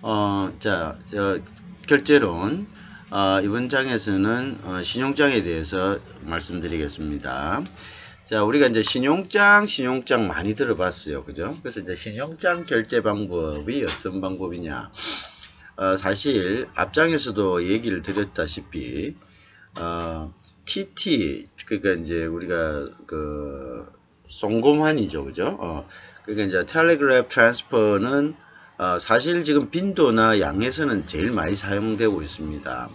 자, 결제론. 이번 장에서는 신용장에 대해서 말씀드리겠습니다. 자, 우리가 이제 신용장 많이 들어봤어요. 그죠? 그래서 이제 신용장 결제 방법이 어떤 방법이냐. 사실 앞장에서도 얘기를 드렸다시피, TT, 그러니까 이제 우리가 송금환이죠. 그죠? 그러니까 이제 텔레그래프 트랜스퍼는 사실 지금 빈도나 양에서는 제일 많이 사용되고 있습니다.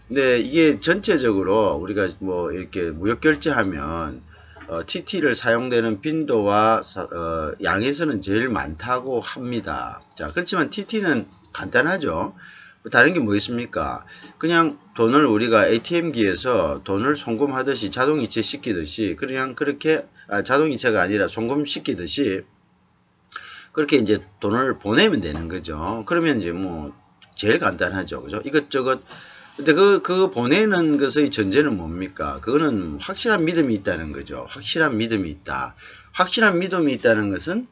근데 이게 전체적으로 우리가 뭐 이렇게 무역 결제하면 TT를 사용되는 빈도와 양에서는 제일 많다고 합니다. 자, 그렇지만 TT는 간단하죠. 다른 게 뭐 있습니까? 그냥 돈을 우리가 ATM기에서 돈을 송금하듯이 자동이체 시키듯이 그냥 그렇게 자동이체가 아니라 송금시키듯이 그렇게 이제 돈을 보내면 되는 거죠. 그러면 이제 뭐 제일 간단하죠. 그죠? 이것저것. 근데 그 보내는 것의 전제는 뭡니까? 그거는 확실한 믿음이 있다는 거죠. 확실한 믿음이 있다. 확실한 믿음이 있다는 것은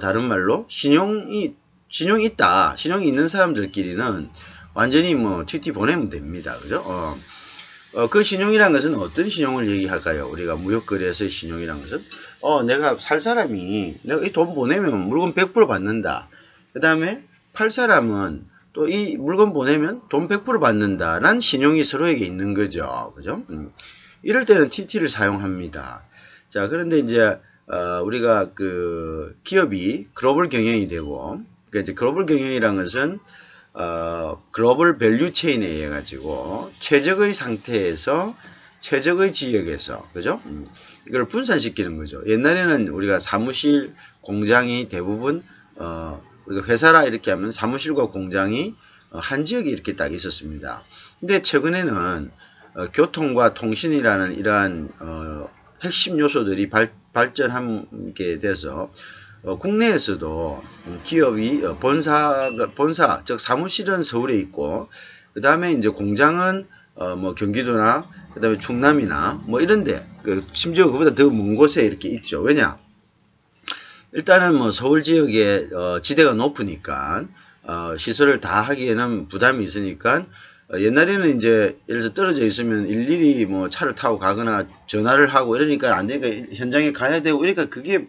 다른 말로 신용이 있다. 신용이 있는 사람들끼리는 완전히 뭐 TT 보내면 됩니다. 그죠? 그 신용이란 것은 어떤 신용을 얘기할까요? 우리가 무역거래에서의 신용이란 것은 내가 살 사람이 내가 이 돈 보내면 물건 100% 받는다. 그 다음에 팔 사람은 또 이 물건 보내면 돈 100% 받는다라는 신용이 서로에게 있는 거죠. 그죠? 이럴 때는 TT를 사용합니다. 자, 그런데 이제 우리가 그 기업이 글로벌 경영이 되고, 그러니까 이제 글로벌 경영이란 것은 글로벌 밸류 체인에 의해 가지고 최적의 상태에서 최적의 지역에서 그죠? 이걸 분산시키는 거죠. 옛날에는 우리가 사무실, 공장이 대부분 우리가 회사라 이렇게 하면 사무실과 공장이 한 지역에 이렇게 딱 있었습니다. 근데 최근에는 교통과 통신이라는 이러한 핵심 요소들이 발전하게 돼서 국내에서도 기업이 본사 즉 사무실은 서울에 있고 그 다음에 이제 공장은 뭐 경기도나 그 다음에 충남이나 뭐 이런데 심지어 그보다 더 먼 곳에 이렇게 있죠. 왜냐? 일단은 뭐 서울 지역에 지대가 높으니까 시설을 다 하기에는 부담이 있으니까 옛날에는 이제 예를 들어 떨어져 있으면 일일이 뭐 차를 타고 가거나 전화를 하고 이러니까 안 되니까 현장에 가야 되고 그러니까 그게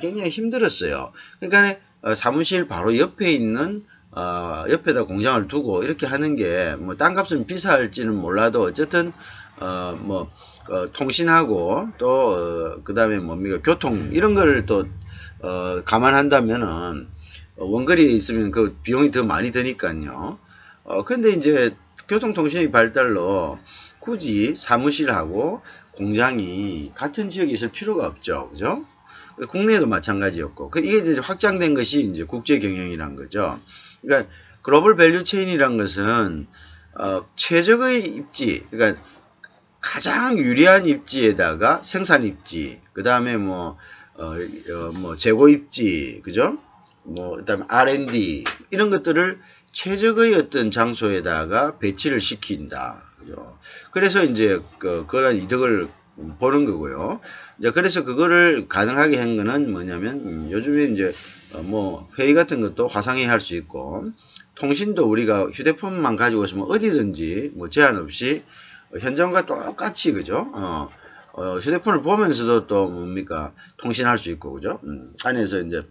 굉장히 힘들었어요. 그러니까 사무실 바로 옆에 있는 옆에다 공장을 두고 이렇게 하는 게 뭐 땅값은 비쌀지는 몰라도 어쨌든 통신하고 또 그다음에 뭡니까 교통 이런 걸 또 감안한다면은 원거리에 있으면 그 비용이 더 많이 드니까요. 그런데 이제 교통통신의 발달로 굳이 사무실하고 공장이 같은 지역에 있을 필요가 없죠. 그죠? 국내에도 마찬가지였고. 이게 이제 확장된 것이 이제 국제 경영이란 거죠. 그러니까 글로벌 밸류 체인이란 것은 최적의 입지, 그러니까 가장 유리한 입지에다가 생산 입지, 그 다음에 뭐 재고 입지, 그죠? 그 다음에 R&D, 이런 것들을 최적의 어떤 장소에다가 배치를 시킨다. 그죠? 그래서 이제 그런 이득을 보는 거고요. 이제 그래서 그거를 가능하게 한 거는 뭐냐면, 요즘에 이제 뭐 회의 같은 것도 화상회의 할 수 있고, 통신도 우리가 휴대폰만 가지고 있으면 어디든지 뭐 제한 없이 현장과 똑같이, 그죠? 휴대폰을 보면서도 또 뭡니까? 통신할 수 있고, 그죠? 안에서 이제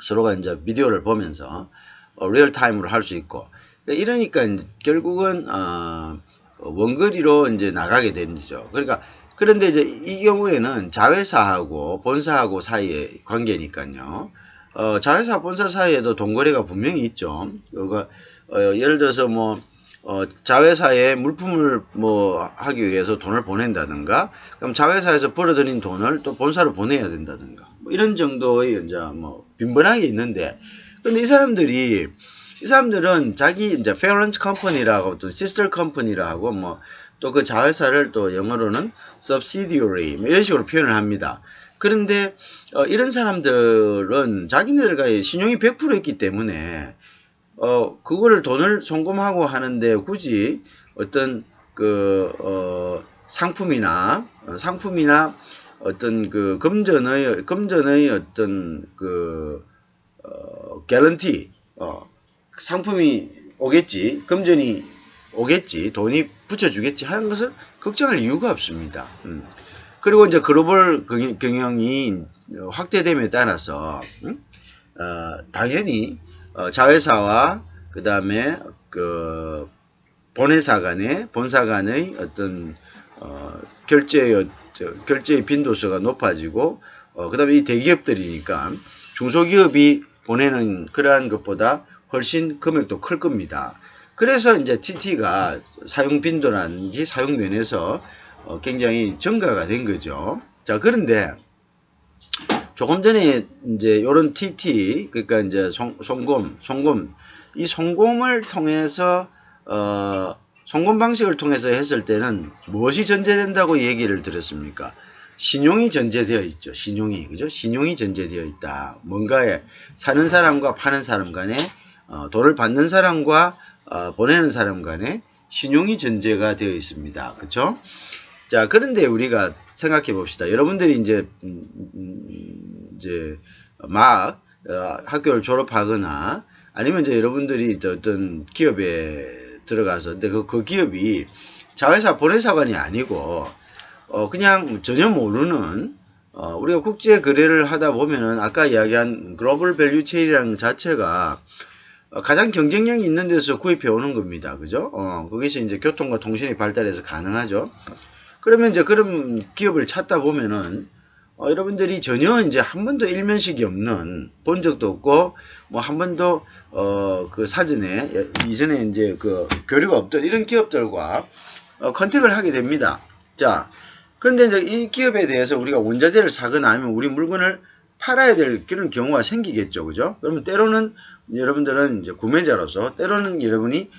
서로가 이제 비디오를 보면서 리얼타임으로 할 수 있고. 이러니까 결국은 원거리로 이제 나가게 되죠. 그러니까 그런데 이제 이 경우에는 자회사하고 본사하고 사이의 관계니까요. 자회사 본사 사이에도 돈거래가 분명히 있죠. 예를 들어서 뭐 자회사에 물품을 뭐 하기 위해서 돈을 보낸다든가, 그럼 자회사에서 벌어들인 돈을 또 본사로 보내야 된다든가, 뭐 이런 정도의 이제 뭐 빈번하게 있는데, 근데 이 사람들은 자기 이제 parent company라고 또 sister company라고 뭐 또 그 자회사를 또 영어로는 subsidiary 뭐 이런 식으로 표현을 합니다. 그런데 이런 사람들은 자기네들과 신용이 100% 있기 때문에 그거를 돈을 송금하고 하는데 굳이 어떤 상품이나 어떤 금전의 어떤 개런티, 상품이 오겠지, 금전이 오겠지, 돈이 붙여주겠지 하는 것을 걱정할 이유가 없습니다. 그리고 이제 글로벌 경영이 확대됨에 따라서 당연히 자회사와 그 다음에 그 본사 간의 어떤 결제의 빈도수가 높아지고 그 다음에 이 대기업들이니까 중소기업이 보내는 그러한 것보다 훨씬 금액도 클 겁니다. 그래서 이제 TT가 사용 빈도라든지 사용 면에서 굉장히 증가가 된 거죠. 자, 그런데 조금 전에 이제 요런 TT, 그러니까 이제 송금, 이 송금을 통해서 송금 방식을 통해서 했을 때는 무엇이 전제된다고 얘기를 들었습니까? 신용이 전제되어 있죠. 신용이, 그죠? 신용이 전제되어 있다. 뭔가에 사는 사람과 파는 사람 간에 돈을 받는 사람과 보내는 사람 간에 신용이 전제가 되어 있습니다. 그쵸? 자, 그런데 우리가 생각해 봅시다. 여러분들이 이제 막 학교를 졸업하거나 아니면 이제 여러분들이 어떤 기업에 들어가서 근데 그 기업이 자회사 본회사관이 아니고 그냥 전혀 모르는 우리가 국제 거래를 하다 보면은 아까 이야기한 글로벌 밸류 체인이라는 자체가 가장 경쟁력이 있는 데서 구입해 오는 겁니다. 그죠? 거기서 이제 교통과 통신이 발달해서 가능하죠. 그러면 이제 그런 기업을 찾다 보면은 여러분들이 전혀 이제 한 번도 일면식이 없는, 본 적도 없고 뭐 한 번도 그 사전에 이전에 이제 그 교류가 없던 이런 기업들과 컨택을 하게 됩니다. 자, 근데 이제 이 기업에 대해서 우리가 원자재를 사거나 아니면 우리 물건을 팔아야 될 그런 경우가 생기겠죠. 그죠? 그러면 때로는 여러분들은 이제 구매자로서, 때로는 여러분이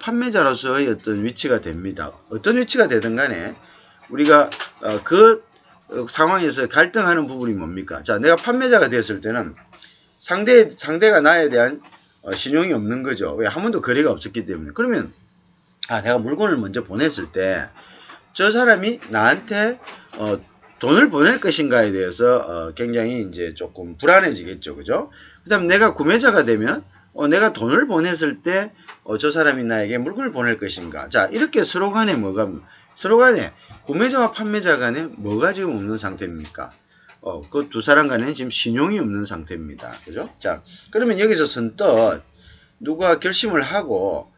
판매자로서의 어떤 위치가 됩니다. 어떤 위치가 되든 간에 우리가 그 상황에서 갈등하는 부분이 뭡니까? 자, 내가 판매자가 되었을 때는 상대가 나에 대한 신용이 없는 거죠. 왜? 한 번도 거래가 없었기 때문에. 그러면 내가 물건을 먼저 보냈을 때 저 사람이 나한테 돈을 보낼 것인가에 대해서 굉장히 이제 조금 불안해지겠죠. 그죠? 그 다음 내가 구매자가 되면 내가 돈을 보냈을 때 저 사람이 나에게 물건을 보낼 것인가. 자, 이렇게 서로 간에 구매자와 판매자 간에 뭐가 지금 없는 상태입니까? 그 두 사람 간에는 지금 신용이 없는 상태입니다. 그죠? 자, 그러면 여기서 선뜻 누가 결심을 하고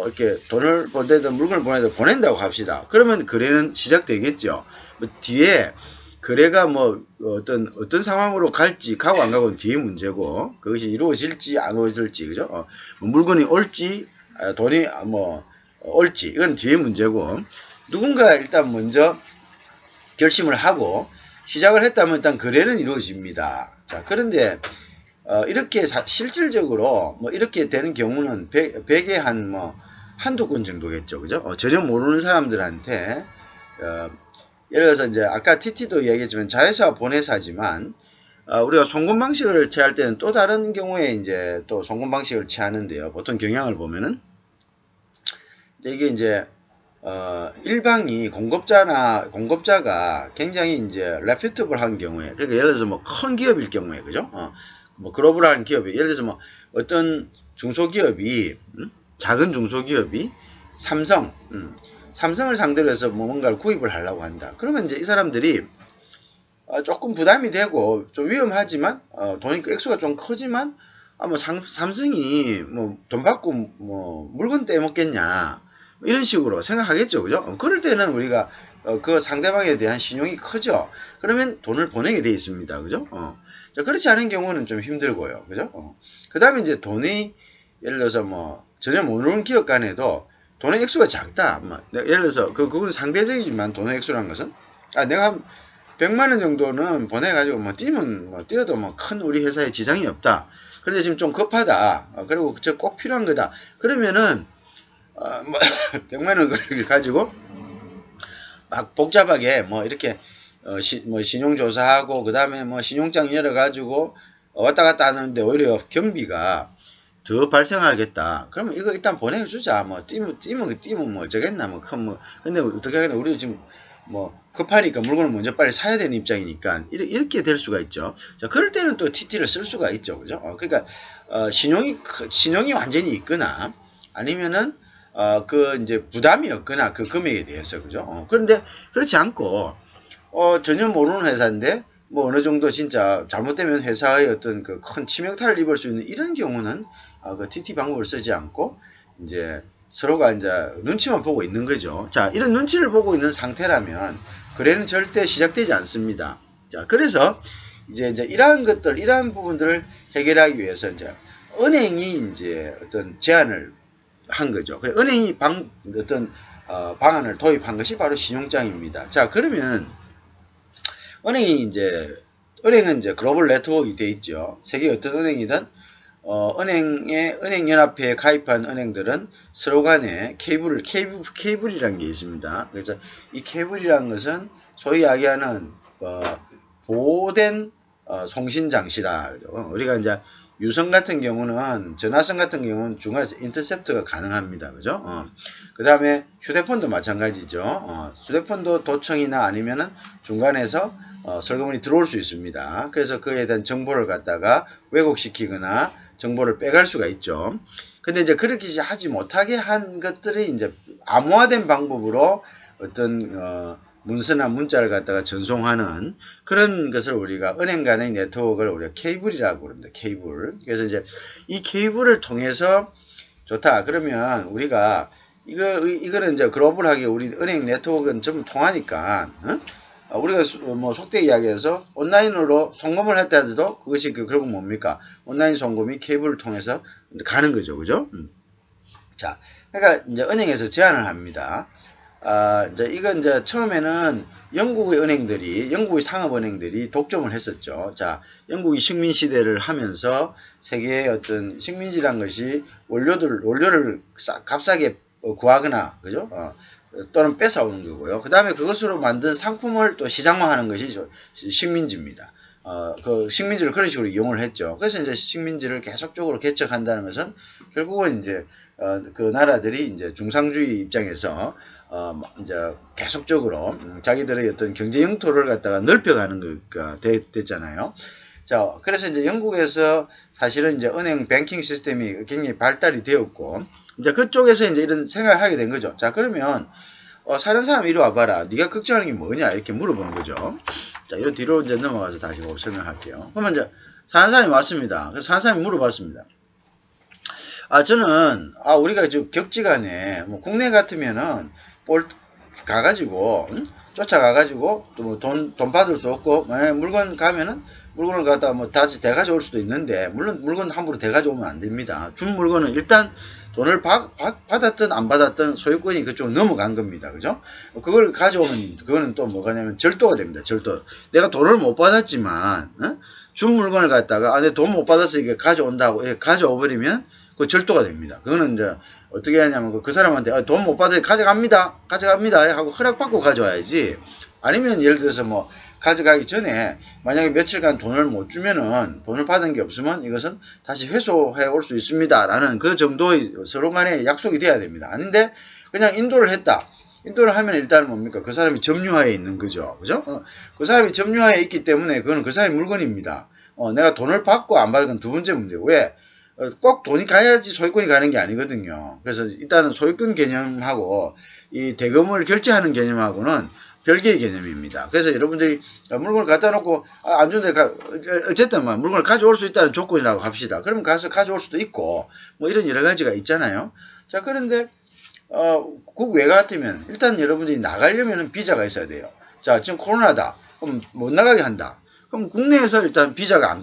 이렇게 돈을 보내든 물건을 보내든 보낸다고 합시다. 그러면 거래는 시작되겠죠. 뭐 뒤에 거래가 뭐 어떤 상황으로 갈지 가고 안 가고는 뒤에 문제고 그것이 이루어질지 안 이루어질지 그죠? 뭐 물건이 올지 돈이 뭐 올지 이건 뒤에 문제고 누군가 일단 먼저 결심을 하고 시작을 했다면 일단 거래는 이루어집니다. 자, 그런데 이렇게 실질적으로 뭐 이렇게 되는 경우는 100에 한 한두 건 정도겠죠. 그죠? 전혀 모르는 사람들한테 예를 들어서 이제 아까 TT도 얘기했지만 자회사와 본회사지만 우리가 송금 방식을 취할 때는 또 다른 경우에 이제 또 송금 방식을 취하는데요. 보통 경향을 보면은 이게 이제 일방이 공급자가 굉장히 이제 레퓨터블한 경우에 그러니까 예를 들어서 뭐 큰 기업일 경우에 그죠? 뭐 글로벌한 기업이 예를 들어서 뭐 어떤 중소기업이 작은 중소기업이 삼성을 상대로 해서 뭔가를 구입을 하려고 한다. 그러면 이제 이 사람들이 조금 부담이 되고 좀 위험하지만 돈이 액수가 좀 크지만 뭐 삼성이 뭐 돈 받고 뭐 물건 떼먹겠냐 이런 식으로 생각하겠죠. 그죠? 그럴 때는 우리가 그 상대방에 대한 신용이 크죠. 그러면 돈을 보내게 되어 있습니다. 그죠? 자, 그렇지 않은 경우는 좀 힘들고요. 그죠? 그 다음에 이제 돈이 예를 들어서 뭐 전혀 모르는 기업 간에도 돈의 액수가 작다. 예를 들어서 그건 상대적이지만 돈의 액수라는 것은 내가 한 100만 원 정도는 보내가지고 뭐 뛰어도 뭐 큰 우리 회사에 지장이 없다. 그런데 지금 좀 급하다. 그리고 저 꼭 필요한 거다. 그러면은 뭐 100만 원을 가지고 막 복잡하게 뭐 이렇게 뭐 신용조사하고 그 다음에 뭐 신용장 열어가지고 왔다 갔다 하는데 오히려 경비가 더 발생하겠다. 그러면 이거 일단 보내주자. 뭐 뛰면 뭐 어쩌겠나 뭐 근데 어떻게 하겠나 우리 지금 뭐 급하니까 물건을 먼저 빨리 사야 되는 입장이니까 이렇게 될 수가 있죠. 자, 그럴 때는 또 TT를 쓸 수가 있죠. 그죠? 그러니까 신용이 완전히 있거나 아니면은 그 이제 부담이 없거나 그 금액에 대해서 그죠? 그런데 그렇지 않고 전혀 모르는 회사인데 뭐 어느 정도 진짜 잘못되면 회사의 어떤 그 큰 치명타를 입을 수 있는 이런 경우는 그 TT 방법을 쓰지 않고 이제 서로가 이제 눈치만 보고 있는 거죠. 자, 이런 눈치를 보고 있는 상태라면 거래는 절대 시작되지 않습니다. 자, 그래서 이제 이러한 것들, 이러한 부분들을 해결하기 위해서 이제 은행이 이제 어떤 제안을 한 거죠. 그래, 은행이 어떤 방안을 도입한 것이 바로 신용장입니다. 자, 그러면 은행은 이제 글로벌 네트워크가 돼 있죠. 세계 어떤 은행이든 은행연합회에 가입한 은행들은 서로 간에 케이블이라는 게 있습니다. 그래서 이 케이블이라는 것은 소위 이야기하는 보호된 송신장치다. 우리가 이제 유선 같은 경우는 전화선 같은 경우는 중간에서 인터셉트가 가능합니다. 그죠? 그 다음에 휴대폰도 마찬가지죠. 휴대폰도 도청이나 아니면은 중간에서 설거문이 들어올 수 있습니다. 그래서 그에 대한 정보를 갖다가 왜곡시키거나 정보를 빼갈 수가 있죠. 근데 이제 그렇게 하지 못하게 한 것들이 이제 암호화된 방법으로 어떤 문서나 문자를 갖다가 전송하는 그런 것을 우리가 은행 간의 네트워크를 우리가 케이블이라고 그럽니다. 케이블. 그래서 이제 이 케이블을 통해서 좋다. 그러면 우리가 이거는 이제 글로벌하게 우리 은행 네트워크는 좀 통하니까, 우리가 뭐 속대 이야기해서 온라인으로 송금을 했다 해도 그것이 결국 뭡니까? 온라인 송금이 케이블을 통해서 가는 거죠. 그죠? 자, 그러니까 이제 은행에서 제안을 합니다. 이건 이제 처음에는 영국의 상업은행들이 독점을 했었죠. 자, 영국이 식민시대를 하면서 세계의 어떤 식민지란 것이 원료를 값싸게 구하거나, 그죠? 또는 뺏어오는 거고요. 그 다음에 그것으로 만든 상품을 또 시장화하는 것이 식민지입니다. 그 식민지를 그런 식으로 이용을 했죠. 그래서 이제 식민지를 계속적으로 개척한다는 것은 결국은 이제 그 나라들이 이제 중상주의 입장에서 이제 계속적으로 자기들의 어떤 경제 영토를 갖다가 넓혀가는 거가 됐잖아요. 자, 그래서 이제 영국에서 사실은 이제 은행 뱅킹 시스템이 굉장히 발달이 되었고, 이제 그쪽에서 이제 이런 생각을 하게 된 거죠. 자, 그러면 사는 사람 이리 와봐라. 네가 걱정하는 게 뭐냐? 이렇게 물어보는 거죠. 자, 이 뒤로 이제 넘어가서 다시 설명할게요. 그러면 이제 사는 사람이 왔습니다. 그래서 사는 사람이 물어봤습니다. 저는 우리가 지금 격지간에 뭐 국내 같으면은 가가지고 쫓아가가지고 또 뭐 돈 받을 수 없고 만약에 물건 가면은 물건을 갖다 뭐 다시 대가져올 수도 있는데 물론 물건 함부로 대가져오면 안 됩니다. 준 물건은 일단 돈을 받았든 안 받았든 소유권이 그쪽으로 넘어간 겁니다. 그죠? 그걸 가져오면 그거는 또 뭐가냐면 절도가 됩니다. 절도. 내가 돈을 못 받았지만 준 물건을 갖다가 내 돈 못 받아서 이게 가져온다고 이렇게 가져오 버리면 그 절도가 됩니다. 그거는 이제 어떻게 하냐면 그 사람한테 돈 못 받아서 가져갑니다 하고 허락받고 가져와야지. 아니면 예를 들어서 뭐 가져가기 전에 만약에 며칠간 돈을 못 주면은 돈을 받은 게 없으면 이것은 다시 회수해 올 수 있습니다 라는 그 정도의 서로 간에 약속이 돼야 됩니다. 아닌데 그냥 인도를 했다. 인도를 하면 일단 뭡니까? 그 사람이 점유하에 있는 거죠. 그죠? 그 사람이 점유하에 있기 때문에 그건 그 사람의 물건입니다. 내가 돈을 받고 안 받은 건 두 번째 문제고. 왜? 꼭 돈이 가야지 소유권이 가는 게 아니거든요. 그래서 일단은 소유권 개념하고 이 대금을 결제하는 개념하고는 별개의 개념입니다. 그래서 여러분들이 물건을 갖다 놓고 안 준대 어쨌든 물건을 가져올 수 있다는 조건이라고 합시다. 그러면 가서 가져올 수도 있고 뭐 이런 여러 가지가 있잖아요. 자, 그런데 국외 같으면 일단 여러분들이 나가려면 비자가 있어야 돼요. 자, 지금 코로나다. 그럼 못 나가게 한다. 그럼 국내에서 일단 비자가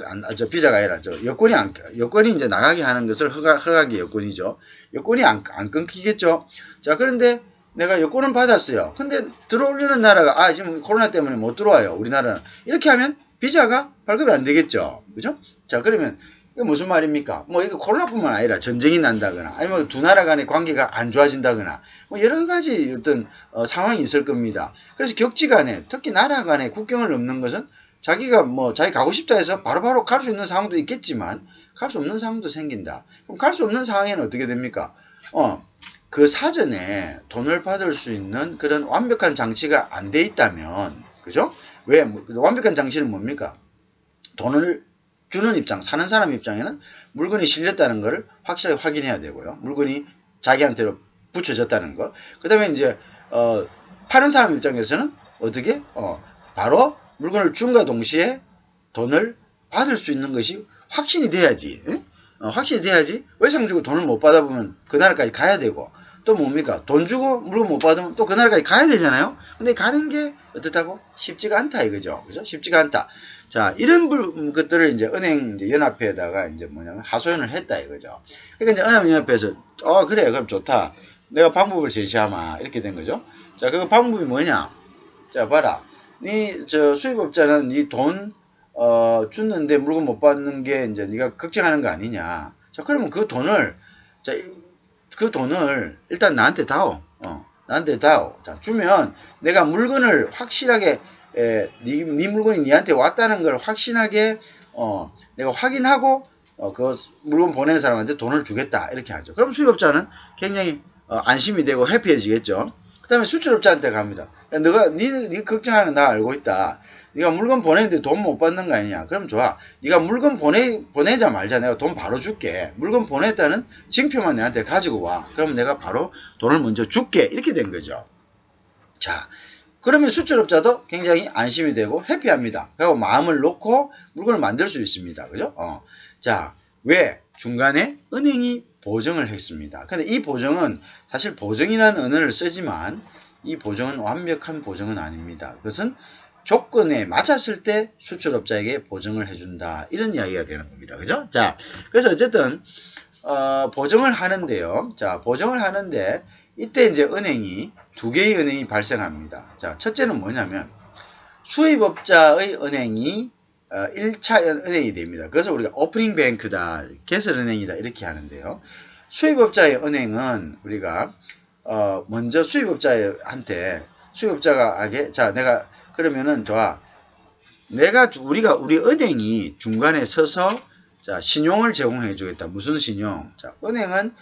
비자가 아니라 여권이 이제 나가게 하는 것을 허가한 게 여권이죠. 여권이 안 끊기겠죠. 자, 그런데 내가 여권은 받았어요. 근데 들어오려는 나라가 지금 코로나 때문에 못 들어와요. 우리나라는. 이렇게 하면 비자가 발급이 안 되겠죠. 그죠? 자, 그러면 이게 무슨 말입니까? 뭐 이거 코로나뿐만 아니라 전쟁이 난다거나 아니면 두 나라 간의 관계가 안 좋아진다거나 뭐 여러 가지 어떤 상황이 있을 겁니다. 그래서 격지 간에 특히 나라 간에 국경을 넘는 것은 자기가 뭐 자기 가고 싶다 해서 바로바로 갈 수 있는 상황도 있겠지만 갈 수 없는 상황도 생긴다. 그럼 갈 수 없는 상황에는 어떻게 됩니까? 그 사전에 돈을 받을 수 있는 그런 완벽한 장치가 안 돼 있다면, 그죠? 왜? 완벽한 장치는 뭡니까? 돈을 주는 입장, 사는 사람 입장에는 물건이 실렸다는 것을 확실하게 확인해야 되고요. 물건이 자기한테로 붙여졌다는 거. 그 다음에 이제 파는 사람 입장에서는 어떻게 바로 물건을 준과 동시에 돈을 받을 수 있는 것이 확신이 돼야지. 확신이 돼야지 외상 주고 돈을 못 받아보면 그날까지 가야 되고, 또 뭡니까? 돈 주고 물건 못 받으면 또 그날까지 가야 되잖아요. 근데 가는 게 어떻다고? 쉽지가 않다 이거죠. 그죠? 쉽지가 않다. 자, 이런 것들을 이제 은행 이제 연합회에다가 이제 뭐냐면 하소연을 했다 이거죠. 그러니까 이제 은행연합회에서 그래 그럼 좋다. 내가 방법을 제시하마 이렇게 된 거죠. 자, 그 방법이 뭐냐? 자, 봐라. 저 수입업자는 니 돈 줬는데 물건 못 받는 게 이제 네가 걱정하는 거 아니냐. 자, 그러면 그 돈을 일단 나한테 다오. 나한테 다오. 자, 주면 내가 물건을 확실하게 네 물건이 니한테 왔다는 걸 확신하게 내가 확인하고 그 물건 보낸 사람한테 돈을 주겠다 이렇게 하죠. 그럼 수입업자는 굉장히 안심이 되고 해피해지겠죠. 그 다음에 수출업자한테 갑니다. 야, 너가 네 걱정하는 나 알고 있다. 네가 물건 보내는데 돈 못 받는 거 아니냐. 그럼 좋아. 네가 물건 보내자 말자. 내가 돈 바로 줄게. 물건 보냈다는 징표만 내한테 가지고 와. 그러면 내가 바로 돈을 먼저 줄게. 이렇게 된 거죠. 자, 그러면 수출업자도 굉장히 안심이 되고 해피합니다. 그리고 마음을 놓고 물건을 만들 수 있습니다. 그죠? 자, 왜? 중간에 은행이 보증을 했습니다. 근데 이 보증은 사실 보증이라는 언어를 쓰지만 이 보증은 완벽한 보증은 아닙니다. 그것은 조건에 맞았을 때 수출업자에게 보증을 해준다. 이런 이야기가 되는 겁니다. 그죠? 자, 그래서 어쨌든 보증을 하는데요. 자, 보증을 하는데 이때 이제 은행이 두 개의 은행이 발생합니다. 자, 첫째는 뭐냐면 수입업자의 은행이 1차 은행이 됩니다. 그래서 우리가 오프닝 뱅크다, 개설은행이다 이렇게 하는데요. 수입업자의 은행은 우리가 먼저 수입업자한테 수입업자가 자, 내가 그러면은 좋아. 우리 은행이 중간에 서서 자, 신용을 제공해 주겠다. 무슨 신용? 자, 은행은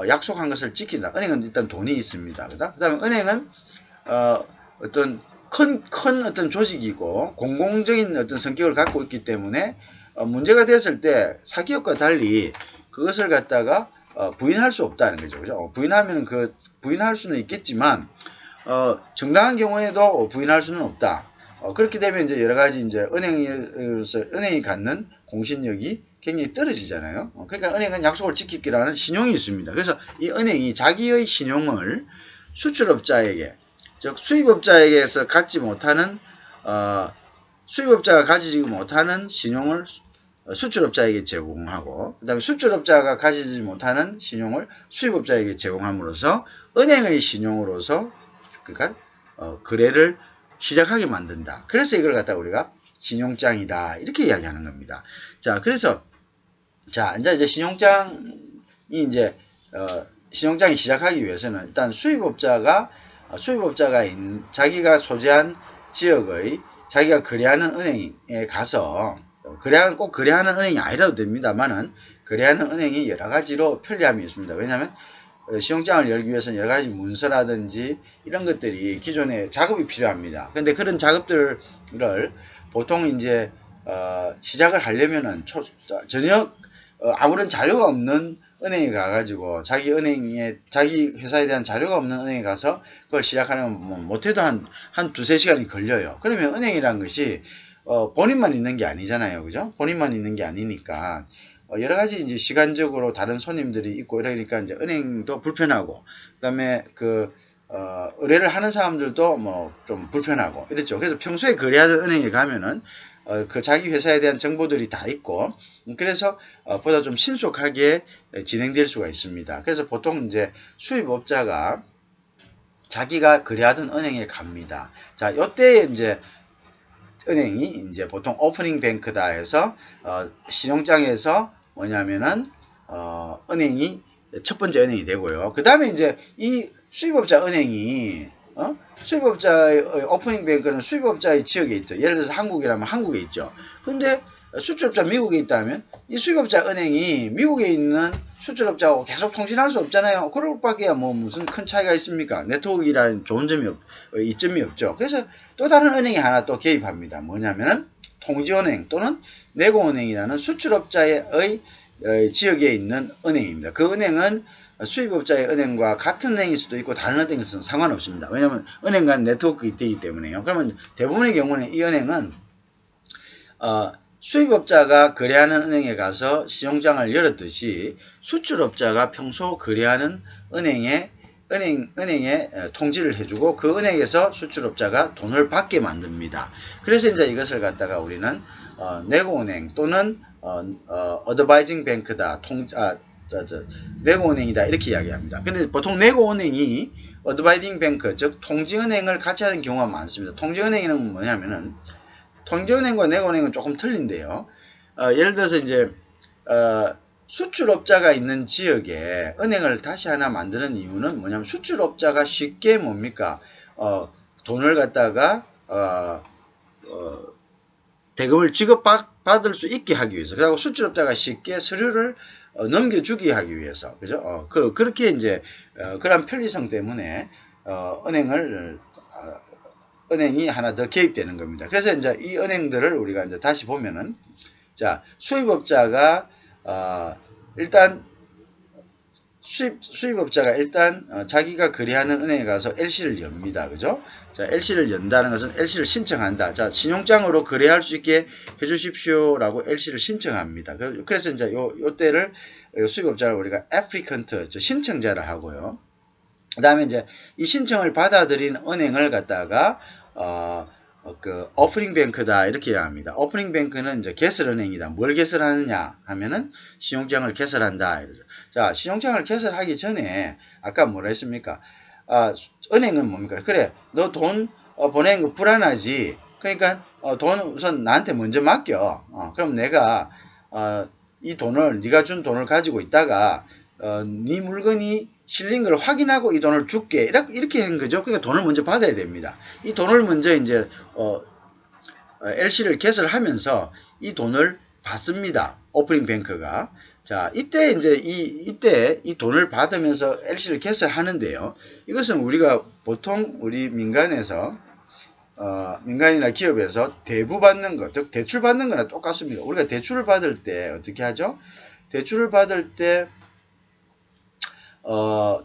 약속한 것을 지킨다. 은행은 일단 돈이 있습니다. 그 다음에 은행은 어떤 큰 어떤 조직이고 공공적인 어떤 성격을 갖고 있기 때문에 문제가 됐을 때 사기업과 달리 그것을 갖다가 부인할 수 없다는 거죠. 그죠? 부인하면은 부인할 수는 있겠지만 정당한 경우에도 부인할 수는 없다. 그렇게 되면 이제 여러 가지 이제 은행이 갖는 공신력이 굉장히 떨어지잖아요. 그러니까 은행은 약속을 지키기라는 신용이 있습니다. 그래서 이 은행이 자기의 신용을 수출업자에게, 즉 수입업자에게서 갖지 못하는 수입업자가 가지지 못하는 신용을 수출업자에게 제공하고, 그 다음에 수출업자가 가지지 못하는 신용을 수입업자에게 제공함으로써 은행의 신용으로서 그러니까 거래를 시작하게 만든다. 그래서 이걸 갖다가 우리가 신용장이다 이렇게 이야기하는 겁니다. 자, 그래서 이제 신용장이 시작하기 위해서는 일단 수입업자가 자기가 소재한 지역의 자기가 거래하는 은행에 가서 꼭 거래하는 은행이 아니라도 됩니다만은 거래하는 은행이 여러 가지로 편리함이 있습니다. 왜냐하면 신용장을 열기 위해서는 여러 가지 문서라든지 이런 것들이 기존에 작업이 필요합니다. 근데 그런 작업들을 보통 이제 시작을 하려면은 전혀 아무런 자료가 없는 은행에 가가지고 자기 회사에 대한 자료가 없는 은행에 가서 그걸 시작하려면 못해도 한 두세 시간이 걸려요. 그러면 은행이란 것이 본인만 있는 게 아니잖아요. 그죠? 본인만 있는 게 아니니까 여러 가지 이제 시간적으로 다른 손님들이 있고 이러니까 이제 은행도 불편하고, 그다음에 의뢰를 하는 사람들도 뭐 좀 불편하고 이랬죠. 그래서 평소에 거래하던 은행에 가면은 자기 회사에 대한 정보들이 다 있고, 그래서 보다 좀 신속하게 진행될 수가 있습니다. 그래서 보통 이제 수입업자가 자기가 거래하던 은행에 갑니다. 자, 요때 이제 은행이 이제 보통 오프닝 뱅크다 해서 신용장에서 뭐냐면은 은행이 첫 번째 은행이 되고요. 그 다음에 이제 이 수입업자 은행이 수입업자의 오프닝 뱅크는 수입업자의 지역에 있죠. 예를 들어서 한국이라면 한국에 있죠. 근데 수출업자 미국에 있다면 이 수입업자 은행이 미국에 있는 수출업자하고 계속 통신할 수 없잖아요. 그럴 밖에 뭐 무슨 큰 차이가 있습니까? 네트워크라는 좋은 점이 이점이 없죠. 그래서 또 다른 은행이 하나 또 개입합니다. 뭐냐면은 통지은행 또는 내고은행이라는 수출업자의 지역에 있는 은행입니다. 그 은행은 수입업자의 은행과 같은 은행일 수도 있고 다른 은행일 수는 상관없습니다. 왜냐하면 은행과는 네트워크가 되기 때문에요. 그러면 대부분의 경우는 이 은행은 수입업자가 거래하는 은행에 가서 신용장을 열었듯이 수출업자가 평소 거래하는 은행에 통지를 해주고 그 은행에서 수출업자가 돈을 받게 만듭니다. 그래서 이제 이것을 갖다가 우리는 내고은행 또는 어드바이징 뱅크다, 내고은행이다 이렇게 이야기합니다. 근데 보통 내고은행이 어드바이징 뱅크 즉 통지은행을 같이 하는 경우가 많습니다. 통지은행은 뭐냐면은 통지은행과 내고은행은 조금 틀린데요. 예를 들어서 이제 수출업자가 있는 지역에 은행을 다시 하나 만드는 이유는 뭐냐면 수출업자가 쉽게 뭡니까 돈을 갖다가 대금을 지급받을 수 있게 하기 위해서, 그리고 수출업자가 쉽게 서류를 넘겨주기 하기 위해서, 그죠? 그렇게 이제 그런 편리성 때문에 은행이 하나 더 개입되는 겁니다. 그래서 이제 이 은행들을 우리가 이제 다시 보면은, 자, 수입업자가 일단 수입업자가 일단 자기가 거래하는 은행에 가서 LC를 엽니다. 그죠? 자, LC를 연다는 것은 LC를 신청한다. 자, 신용장으로 거래할 수 있게 해주십시오라고 LC를 신청합니다. 그래서 이제 요 때를 수입업자를 우리가 applicant, 신청자를 하고요. 그 다음에 이제 이 신청을 받아들인 은행을 갖다가 오프닝 뱅크다 이렇게 이야기합니다. 오프닝 뱅크는 이제 개설은행이다. 뭘 개설하느냐 하면은 신용장을 개설한다. 자, 신용장을 개설하기 전에 아까 뭐라 했습니까? 은행은 뭡니까? 그래, 너 돈 보내는 거 불안하지. 그러니까 돈 우선 나한테 먼저 맡겨. 그럼 내가 이 돈을 네가 준 돈을 가지고 있다가 네 물건이 실린 걸 확인하고 이 돈을 줄게. 이렇게 한 거죠. 그러니까 돈을 먼저 받아야 됩니다. 이 돈을 먼저 이제, LC를 개설하면서 이 돈을 받습니다. 오프닝 뱅크가. 자, 이때 이 돈을 받으면서 LC를 개설하는데요. 이것은 우리가 보통 우리 민간에서, 민간이나 기업에서 대부 받는 것, 즉, 대출 받는 거나 똑같습니다. 우리가 대출을 받을 때 어떻게 하죠? 대출을 받을 때,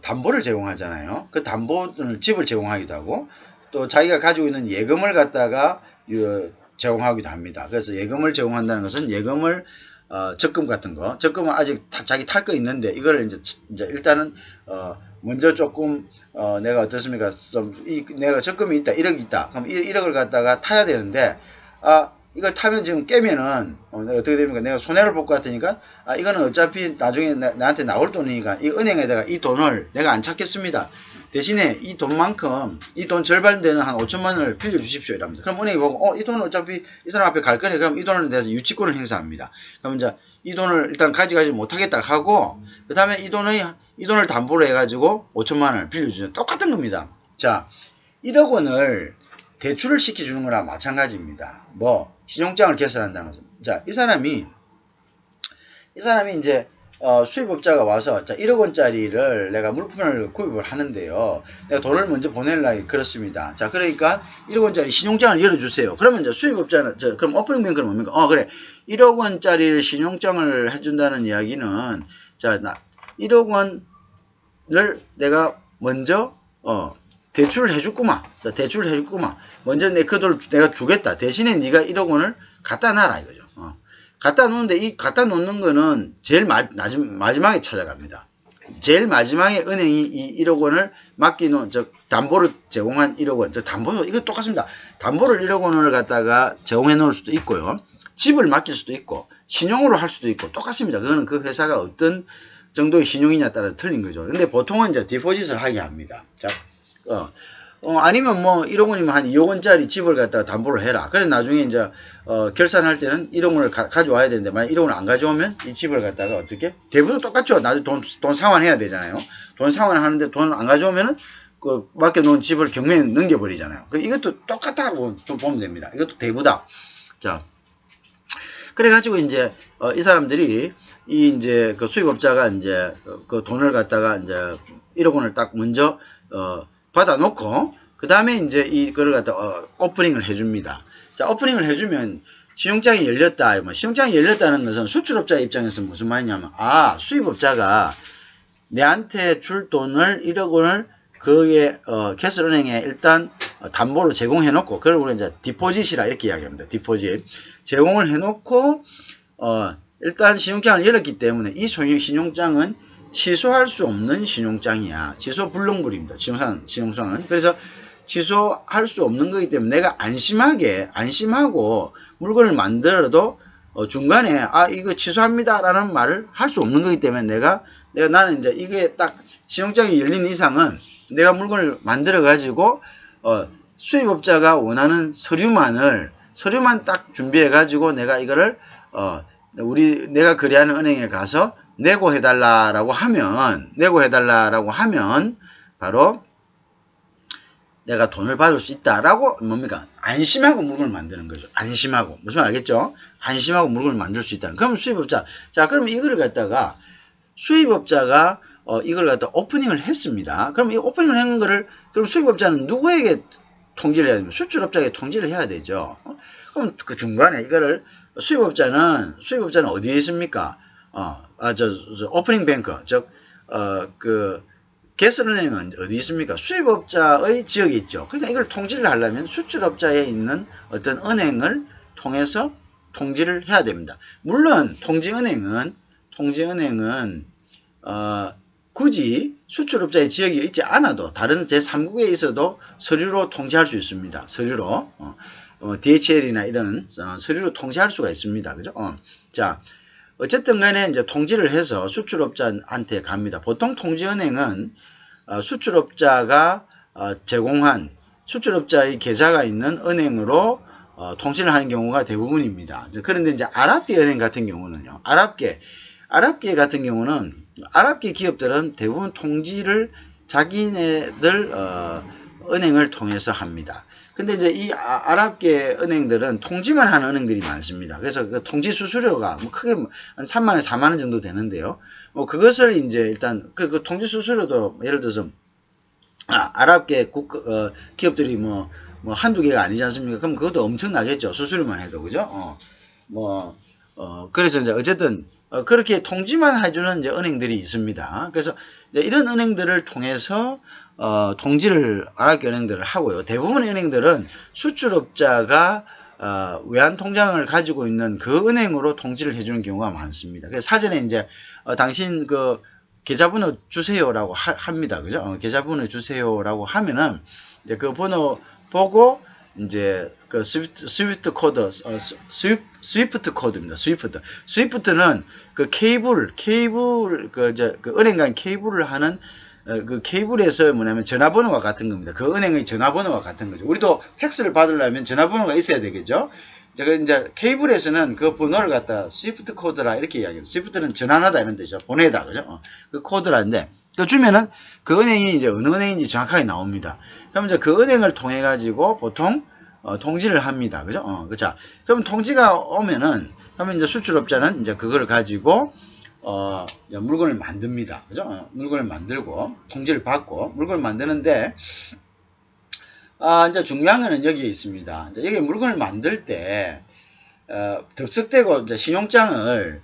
담보를 제공하잖아요. 그 담보는 집을 제공하기도 하고 또 자기가 가지고 있는 예금을 갖다가 제공하기도 합니다. 그래서 예금을 제공한다는 것은 예금을 적금 같은 거, 적금은 아직 자기 탈 거 있는데 이걸 이제 일단은 먼저 조금 내가 어떻습니까? 내가 적금이 있다, 1억이 있다. 그럼 1억을 갖다가 타야 되는데 이걸 타면 지금 깨면은 어떻게 됩니까? 내가 손해를 볼 것 같으니까 이거는 어차피 나중에 나한테 나올 돈이니까 이 은행에다가 이 돈을 내가 안 찾겠습니다. 대신에 이 돈만큼 이 돈 절반 되는 한 5천만 원을 빌려주십시오 이랍니다. 그럼 은행이 보고 이 돈은 어차피 이 사람 앞에 갈 거네. 그럼 이 돈에 대해서 유치권을 행사합니다. 그럼 이제 이 돈을 일단 가져가지 못하겠다 하고 그 다음에 이 돈을 담보로 해가지고 5천만 원을 빌려주는 똑같은 겁니다. 자, 1억 원을 대출을 시켜주는 거나 마찬가지입니다. 신용장을 개설한다는 것은. 자, 이 사람이 이제, 수입업자가 와서, 자, 1억 원짜리를 내가 물품을 구입을 하는데요. 내가 돈을 먼저 보내려고 그렇습니다. 자, 그러니까 1억 원짜리 신용장을 열어주세요. 그러면 이제 수입업자는, 그럼 오프닝 뱅크는 뭡니까? 그래. 1억 원짜리 신용장을 해준다는 이야기는, 자, 1억 원을 내가 먼저, 대출을 해줬구만. 대출을 해줬구만. 먼저 그 돈을 내가 주겠다. 대신에 네가 1억 원을 갖다 놔라 이거죠. 갖다 놓는데 이 갖다 놓는 거는 제일 마지막에 찾아갑니다. 제일 마지막에 은행이 이 1억 원을 맡기는 담보를 제공한 1억 원. 담보도 이거 똑같습니다. 담보를 1억 원을 갖다가 제공해 놓을 수도 있고요. 집을 맡길 수도 있고 신용으로 할 수도 있고 똑같습니다. 그거는 그 회사가 어떤 정도의 신용이냐에 따라 틀린 거죠. 근데 보통은 이제 디포짓을 하게 합니다. 자, 아니면 1억 원이면 한 2억 원짜리 집을 갖다가 담보를 해라. 그래 나중에 이제 결산할 때는 1억 원을 가져와야 되는데 만약 1억 원을 안 가져오면 이 집을 갖다가 어떻게? 대부분 똑같죠. 나중에 돈 상환해야 되잖아요. 돈 상환하는데 돈 안 가져오면은 그 맡겨놓은 집을 경매에 넘겨버리잖아요. 이것도 똑같다고 보면 됩니다. 이것도 대부다. 자, 그래가지고 이제 이 사람들이 이제 그 수입업자가 이제 그 돈을 갖다가 이제 1억 원을 딱 먼저 받아놓고 그 다음에 이제 이거를 갖다 오프닝을 해줍니다. 자, 오프닝을 해주면 신용장이 열렸다. 뭐 신용장이 열렸다는 것은 수출업자 입장에서 무슨 말이냐면, 수입업자가 내한테 줄 돈을 1억 원을 그게 캐슬은행에 일단 담보로 제공해 놓고, 그걸 우리가 이제 디포짓이라 이렇게 이야기합니다. 디포짓 제공을 해 놓고 일단 신용장을 열었기 때문에 이 신용장은 취소할 수 없는 신용장이야. 취소 불능불입니다. 신용장은. 그래서 취소할 수 없는 거기 때문에 내가 안심하고 물건을 만들어도 중간에 이거 취소합니다 라는 말을 할 수 없는 거기 때문에 나는 이제 이게 딱 신용장이 열린 이상은 내가 물건을 만들어 가지고 수입업자가 원하는 서류만 딱 준비해 가지고 내가 이거를 내가 거래하는 은행에 가서 내고 해달라라고 하면 바로 내가 돈을 받을 수 있다라고 뭡니까? 안심하고 물건을 만드는 거죠. 안심하고. 무슨 말 알겠죠? 안심하고 물건을 만들 수 있다는. 그럼 수입업자. 자, 그러면 이거를 갖다가 수입업자가 이걸 갖다 오프닝을 했습니다. 그럼 이 오프닝을 한 거를 그럼 수입업자는 누구에게 통지를 해야 됩니까? 수출업자에게 통지를 해야 되죠. 그럼 그 중간에 이거를 수입업자는 어디에 있습니까? 오프닝 뱅크, 즉 개설은행은 어디 있습니까? 수입업자의 지역에 있죠. 그러니까 이걸 통지를 하려면 수출업자에 있는 어떤 은행을 통해서 통지를 해야 됩니다. 물론 통지은행은 굳이 수출업자의 지역이 있지 않아도 다른 제3국에 있어도 서류로 통지할 수 있습니다. 서류로 DHL이나 이런 서류로 통지할 수가 있습니다. 그죠? 자, 어쨌든 간에 이제 통지를 해서 수출업자한테 갑니다. 보통 통지은행은 수출업자가 제공한 수출업자의 계좌가 있는 은행으로 통지를 하는 경우가 대부분입니다. 그런데 이제 아랍계 은행 같은 경우는요. 아랍계 같은 경우는 아랍계 기업들은 대부분 통지를 자기네들 은행을 통해서 합니다. 근데 이제 이 아랍계 은행들은 통지만 하는 은행들이 많습니다. 그래서 그 통지 수수료가 크게 한 3만원, 4만원 정도 되는데요. 그것을 이제 일단 그 통지 수수료도 예를 들어서 아랍계 기업들이 한두 개가 아니지 않습니까? 그럼 그것도 엄청나겠죠. 수수료만 해도. 그죠? 그래서 이제 어쨌든 그렇게 통지만 해주는 이제 은행들이 있습니다. 그래서 이제 이런 은행들을 통해서 통지를 아랍계 은행들을 하고요. 대부분의 은행들은 수출업자가 외환 통장을 가지고 있는 그 은행으로 통지를 해주는 경우가 많습니다. 그래서 사전에 이제 당신 그 계좌번호 주세요라고 합니다. 그죠? 계좌번호 주세요라고 하면은 이제 그 번호 보고 이제 그 스위프트 코드입니다. 스위프트는 그 케이블 그 은행 간 케이블을 하는 그 케이블에서 뭐냐면 전화번호와 같은 겁니다. 그 은행의 전화번호와 같은 거죠. 우리도 팩스를 받으려면 전화번호가 있어야 되겠죠. 이제 케이블에서는 그 번호를 갖다 스위프트 코드라 이렇게 이야기해요. 스위프트는 전환하다 이런 뜻이죠. 보내다. 그죠? 그 코드라는데 그 주면은 그 은행이 이제 어느 은행인지 정확하게 나옵니다. 그럼 이제 그 은행을 통해 가지고 보통 통지를 합니다. 그죠? 그죠? 그럼 통지가 오면은 그러면 이제 수출업자는 이제 그걸 가지고 물건을 만듭니다. 그죠? 물건을 만들고 통지를 받고 물건을 만드는데 이제 중요한 거는 여기에 있습니다. 이제 여기 물건을 만들 때 덥석대고 이제 신용장을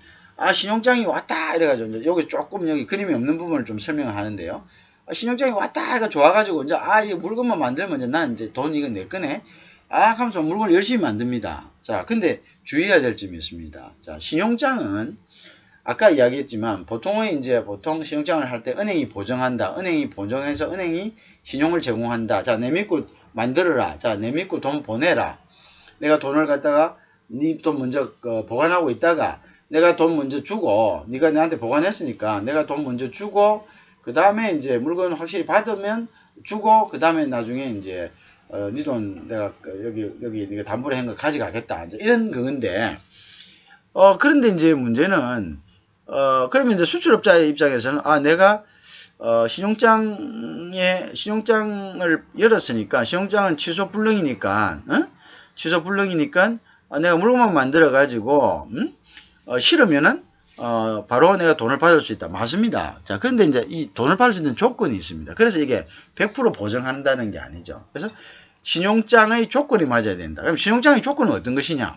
신용장이 왔다 이래가지고 이제 여기 조금 여기 그림이 없는 부분을 좀 설명하는데요. 신용장이 왔다 해가 좋아가지고 이제 이 물건만 만들면 이제 난 이제 돈 이거 내 거네. 하면서 물건을 열심히 만듭니다. 자, 근데 주의해야 될 점이 있습니다. 자, 신용장은 아까 이야기했지만 보통 신용장을 할 때 은행이 보증한다. 은행이 보증해서 은행이 신용을 제공한다. 자, 내 믿고 만들어라. 자, 내 믿고 돈 보내라. 내가 돈을 갖다가 네 돈 먼저 보관하고 있다가 내가 돈 먼저 주고 네가 내한테 보관했으니까 내가 돈 먼저 주고 그 다음에 이제 물건 확실히 받으면 주고 그 다음에 나중에 이제 네 돈 내가 여기 네가 담보로 한 거 가져가겠다. 이제 이런 그건데 그런데 이제 문제는 그러면 이제 수출업자의 입장에서는 내가 신용장을 열었으니까 신용장은 취소 불능이니까 내가 물건만 만들어 가지고 싫으면은 바로 내가 돈을 받을 수 있다. 맞습니다. 자, 그런데 이제 이 돈을 받을 수 있는 조건이 있습니다. 그래서 이게 100% 보증한다는 게 아니죠. 그래서 신용장의 조건이 맞아야 된다. 그럼 신용장의 조건은 어떤 것이냐?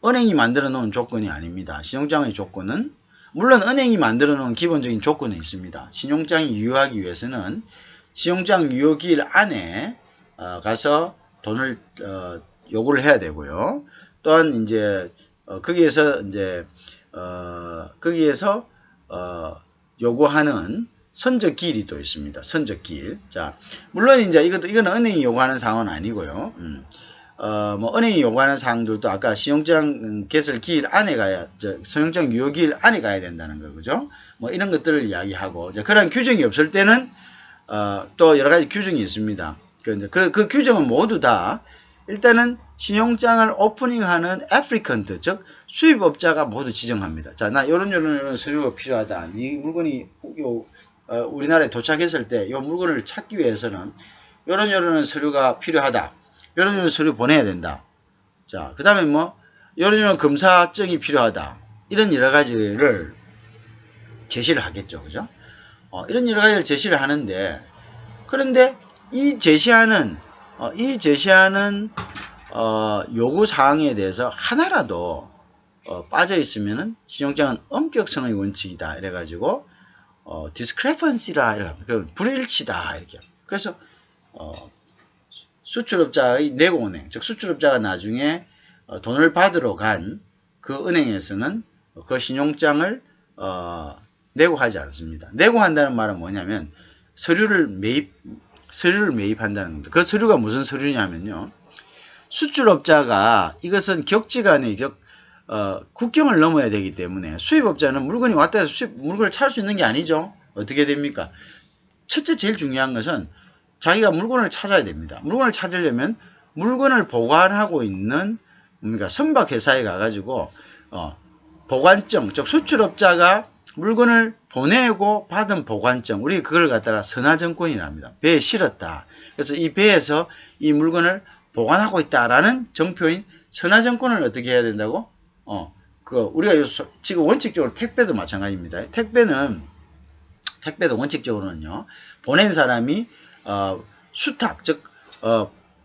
은행이 만들어 놓은 조건이 아닙니다. 신용장의 조건은 물론 은행이 만들어 놓은 기본적인 조건은 있습니다. 신용장이 유효하기 위해서는 신용장 유효기일 안에 가서 돈을 요구를 해야 되고요. 또한 이제 거기에서 요구하는 선적기일이 또 있습니다. 선적기일. 자, 물론 이제 이거는 은행이 요구하는 사항은 아니고요. 뭐 은행이 요구하는 사항들도 아까 신용장 개설 기일 안에 신용장 유효 기일 안에 가야 된다는 거, 그죠? 뭐 이런 것들을 이야기하고, 그런 규정이 없을 때는 또 여러 가지 규정이 있습니다. 그 규정은 모두 다 일단은 신용장을 오프닝하는 애플리컨트, 즉 수입업자가 모두 지정합니다. 자, 나 요런 서류가 필요하다. 이 물건이 우리나라에 도착했을 때 이 물건을 찾기 위해서는 요런 서류가 필요하다. 요런 서류 보내야 된다. 자, 그 다음에 뭐 요런 검사증이 필요하다. 이런 여러 가지를 제시를 하겠죠. 그죠? 이런 여러 가지를 제시를 하는데, 그런데 이 제시하는 요구 사항에 대해서 하나라도 빠져 있으면은 신용장은 엄격성의 원칙이다. 이래가지고 discrepancy라 이렇게 불일치다 이렇게. 그래서 수출업자의 내고은행, 즉 수출업자가 나중에 돈을 받으러 간 그 은행에서는 그 신용장을 내고하지 않습니다. 내고한다는 말은 뭐냐면 서류를 매입한다는 겁니다. 그 서류가 무슨 서류냐면요. 수출업자가 이것은 격지간의 국경을 넘어야 되기 때문에 수입업자는 물건이 왔다 해서 물건을 찾을 수 있는 게 아니죠. 어떻게 됩니까? 첫째 제일 중요한 것은 자기가 물건을 찾아야 됩니다. 물건을 찾으려면 물건을 보관하고 있는 선박회사에 가가지고 보관증, 즉 수출업자가 물건을 보내고 받은 보관증, 우리 그걸 갖다가 선화증권이라 합니다. 배에 실었다. 그래서 이 배에서 이 물건을 보관하고 있다라는 정표인 선화증권을 어떻게 해야 된다고? 우리가 지금 원칙적으로 택배도 마찬가지입니다. 택배도 원칙적으로는요, 보낸 사람이 수탁, 즉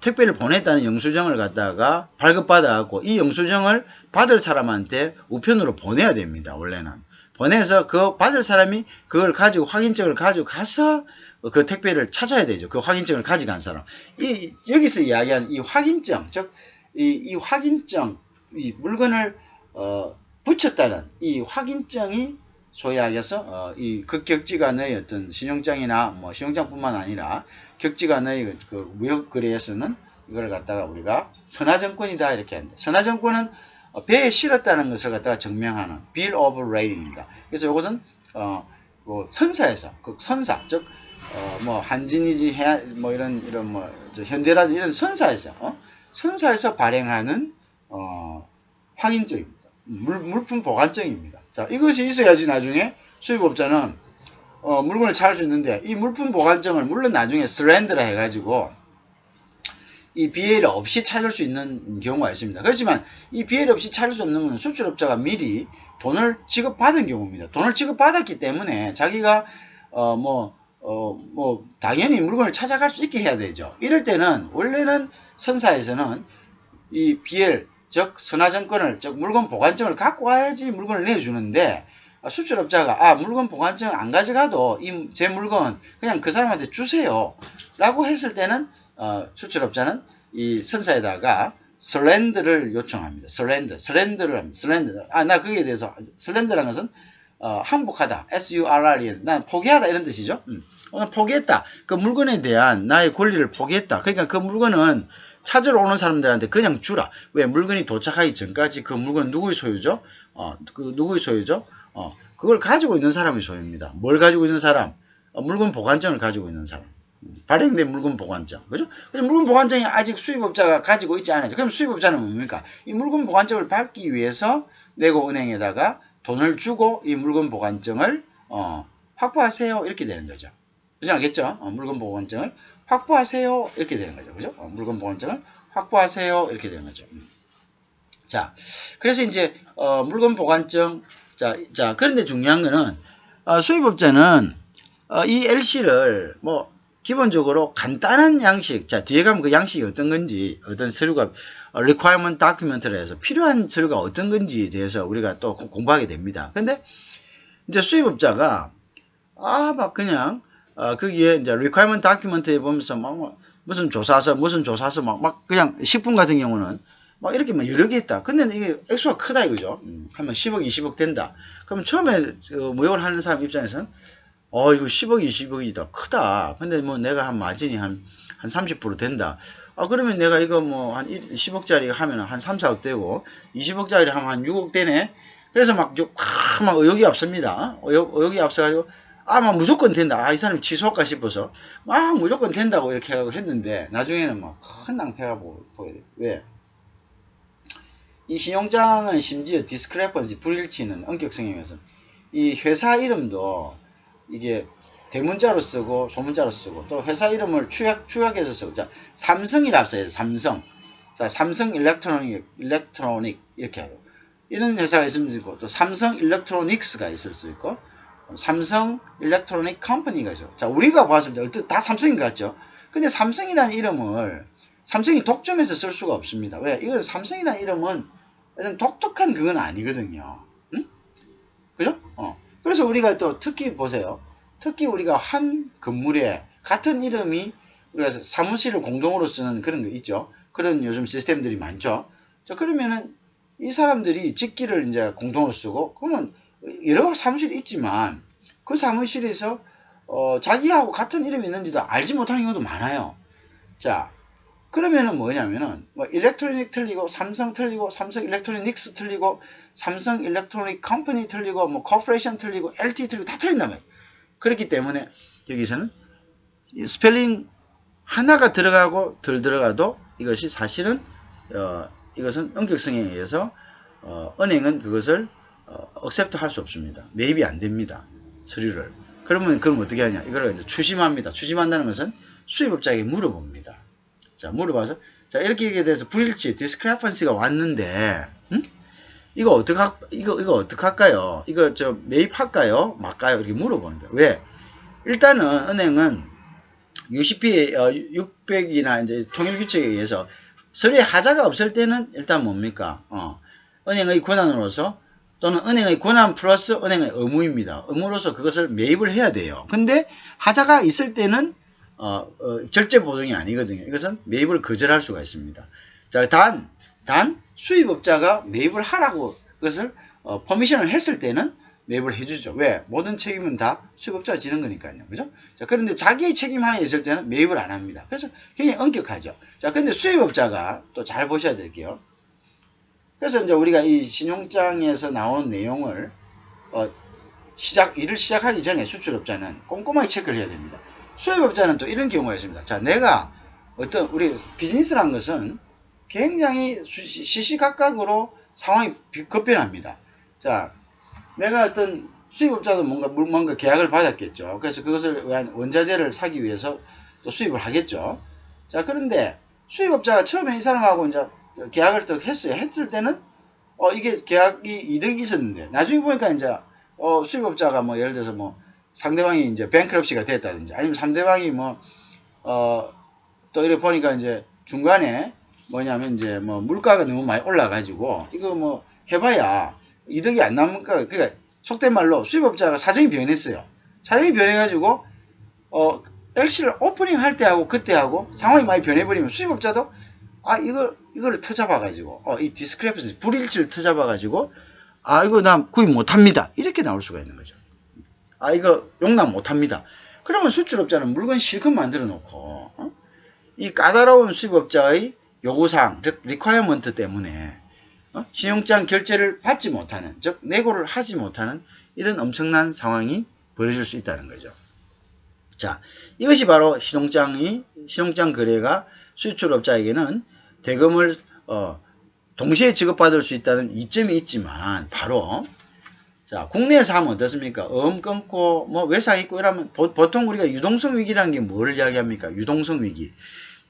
택배를 보냈다는 영수증을 갖다가 발급받아갖고 이 영수증을 받을 사람한테 우편으로 보내야 됩니다. 원래는 보내서 그 받을 사람이 그걸 가지고 확인증을 가지고 가서 그 택배를 찾아야 되죠. 그 확인증을 가져간 사람. 여기서 이야기하는 이 확인증, 즉 이 확인증, 이 물건을 붙였다는 이 확인증이 소위 하여서 이 극격지간의 어떤 신용장이나 뭐 신용장뿐만 아니라 격지간의 그 무역거래에서는 이걸 갖다가 우리가 선화증권이다 이렇게 합니다. 선화증권은 배에 실었다는 것을 갖다가 증명하는 bill of lading입니다. 그래서 이것은 선사에서 선사, 즉 뭐 한진이지 뭐 이런 뭐 현대라든지 이런 선사에서 발행하는 확인증입니다. 물품 보관증입니다. 자, 이것이 있어야지 나중에 수입업자는 물건을 찾을 수 있는데, 이 물품 보관증을 물론 나중에 surrender라 해가지고 이 BL 없이 찾을 수 있는 경우가 있습니다. 그렇지만 이 BL 없이 찾을 수 없는 것은 수출업자가 미리 돈을 지급받은 경우입니다. 돈을 지급받았기 때문에 자기가 당연히 물건을 찾아갈 수 있게 해야 되죠. 이럴 때는 원래는 선사에서는 이 BL, 즉 선화증권을, 즉 물건 보관증을 갖고 와야지 물건을 내주는데, 수출업자가 물건 보관증 안 가져가도 제 물건 그냥 그 사람한테 주세요 라고 했을 때는 수출업자는 이 선사에다가 surrender를 요청합니다. surrender를 합니다. surrender. 나 거기에 대해서 surrender라는 것은 항복하다. surre. 난 포기하다 이런 뜻이죠. 포기했다. 그 물건에 대한 나의 권리를 포기했다. 그러니까 그 물건은 찾으러 오는 사람들한테 그냥 주라. 왜? 물건이 도착하기 전까지 그 물건 누구의 소유죠? 누구의 소유죠? 그걸 가지고 있는 사람의 소유입니다. 뭘 가지고 있는 사람? 물건 보관증을 가지고 있는 사람. 발행된 물건 보관증. 그죠? 물건 보관증이 아직 수입업자가 가지고 있지 않아요. 그럼 수입업자는 뭡니까? 이 물건 보관증을 받기 위해서 내고은행에다가 돈을 주고 이 물건 보관증을 확보하세요. 이렇게 되는 거죠. 그죠? 알겠죠? 물건 보관증을 확보하세요. 이렇게 되는 거죠. 그죠? 물건 보관증을 확보하세요. 이렇게 되는 거죠. 자, 그래서 이제 물건 보관증. 자, 그런데 중요한 거는 수입업자는 이 LC를 기본적으로 간단한 양식, 자, 뒤에 가면 그 양식이 어떤 건지, 어떤 서류가, requirement document를 해서 필요한 서류가 어떤 건지에 대해서 우리가 또 공부하게 됩니다. 근데 이제 수입업자가, 막 그냥, 거기에 이제 requirement document에 보면서 무슨 조사서, 막 그냥 식품 같은 경우는 막 이렇게 막 여러 개 있다. 근데 이게 액수가 크다 이거죠. 하면 10억, 20억 된다. 그럼 처음에 무역을 하는 사람 입장에서는 이거 10억, 20억이다. 크다. 근데 뭐 내가 한 마진이 한 30% 된다. 그러면 내가 이거 뭐 한 10억짜리 하면 한 3, 4억 되고 20억짜리 하면 한 6억 되네. 그래서 막 의욕이 앞섭니다. 의욕이 앞서가지고 막 무조건 된다. 이 사람이 취소할까 싶어서 막 무조건 된다고 이렇게 하고 했는데 나중에는 막 큰 낭패가 보게 돼. 왜? 이 신용장은 심지어 디스크레펀시, 불일치는 엄격성형에서 이 회사 이름도 이게 대문자로 쓰고 소문자로 쓰고 또 회사 이름을 축약해서 쓰고 자 삼성이라 써요. 삼성. 자 삼성 일렉트로닉 이렇게 하고 이런 회사가 있으면 있고 또 삼성 일렉트로닉스가 있을 수 있고 삼성 일렉트로닉 컴퍼니가 있어. 자 우리가 봤을 때 다 삼성인 것 같죠. 근데 삼성이라는 이름을 삼성이 독점해서 쓸 수가 없습니다. 왜? 이건 삼성이라는 이름은 독특한 그건 아니거든요. 응? 그죠? 그래서 우리가 또 특히 보세요. 특히 우리가 한 건물에 같은 이름이 우리가 사무실을 공동으로 쓰는 그런 거 있죠. 그런 요즘 시스템들이 많죠. 자, 그러면은 이 사람들이 직기를 이제 공동으로 쓰고 그러면 여러 사무실이 있지만 그 사무실에서 자기하고 같은 이름이 있는지도 알지 못하는 경우도 많아요. 자, 그러면은 뭐냐면은 뭐 일렉트로닉 틀리고 삼성 틀리고 삼성 일렉트로닉스 틀리고 삼성 일렉트로닉 컴퍼니 틀리고 뭐 코퍼레이션 틀리고 LT 틀리고 다 틀린단 말이에요. 그렇기 때문에 여기서는 스펠링 하나가 들어가고 덜 들어가도 이것이 사실은 이것은 엄격성에 의해서 은행은 그것을 억셉트 할 수 없습니다. 매입이 안 됩니다. 서류를. 그러면 그럼 어떻게 하냐? 이걸 이제 추심합니다. 추심한다는 것은 수입업자에게 물어봅니다. 자, 물어봐서 자, 이렇게 얘기에 대해서 불일치, 디스크레펀시가 왔는데 이거 어떡할까요? 이거 매입할까요? 말까요? 이렇게 물어보는 거예요. 왜? 일단은 은행은 UCP 600이나 이제 통일규칙에 의해서 서류에 하자가 없을 때는 일단 뭡니까? 은행의 권한으로서 또는 은행의 권한 플러스 은행의 의무입니다. 의무로서 그것을 매입을 해야 돼요. 근데 하자가 있을 때는 절제 보증이 아니거든요. 이것은 매입을 거절할 수가 있습니다. 자, 단 수입업자가 매입을 하라고 그것을 퍼미션을 했을 때는 매입을 해주죠. 왜? 모든 책임은 다 수입업자가 지는 거니까요. 그죠? 자, 그런데 자기의 책임 하에 있을 때는 매입을 안 합니다. 그래서 굉장히 엄격하죠. 자, 근데 수입업자가 또 잘 보셔야 될게요. 그래서 이제 우리가 이 신용장에서 나오는 내용을 일을 시작하기 전에 수출업자는 꼼꼼하게 체크를 해야 됩니다. 수입업자는 또 이런 경우가 있습니다. 자, 내가 우리 비즈니스라는 것은 굉장히 시시각각으로 상황이 급변합니다. 자, 내가 어떤 수입업자도 뭔가 계약을 받았겠죠. 그래서 그것을 위한 원자재를 사기 위해서 또 수입을 하겠죠. 자, 그런데 수입업자가 처음에 이 사람하고 이제 계약을 또 했어요. 했을 때는 이게 계약이 이득이 있었는데 나중에 보니까 이제 수입업자가 뭐 예를 들어서 뭐 상대방이 이제 뱅크럽시가 됐다든지 아니면 상대방이 또 이렇게 보니까 이제 중간에 뭐냐면 이제 뭐 물가가 너무 많이 올라가지고 이거 뭐 해봐야 이득이 안 남을까. 그러니까 속된 말로 수입업자가 사정이 변했어요. 사정이 변해가지고 LC를 오프닝 할 때하고 그때하고 상황이 많이 변해버리면 수입업자도 이거를 터잡아가지고 이 디스크레펀시 불일치를 터잡아가지고 이거 나 구입 못합니다. 이렇게 나올 수가 있는 거죠. 이거 용납 못합니다. 그러면 수출업자는 물건 실컷 만들어 놓고 이 까다로운 수입업자의 요구사항, 즉 리ኳ어먼트 때문에 신용장 결제를 받지 못하는, 즉 내고를 하지 못하는 이런 엄청난 상황이 벌어질 수 있다는 거죠. 자, 이것이 바로 신용장 거래가 수출업자에게는 대금을 동시에 지급받을 수 있다는 이점이 있지만 바로 자, 국내에서 하면 어떻습니까? 끊고 뭐 외상 있고 이러면 보통 우리가 유동성 위기라는 게 뭘 이야기합니까? 유동성 위기.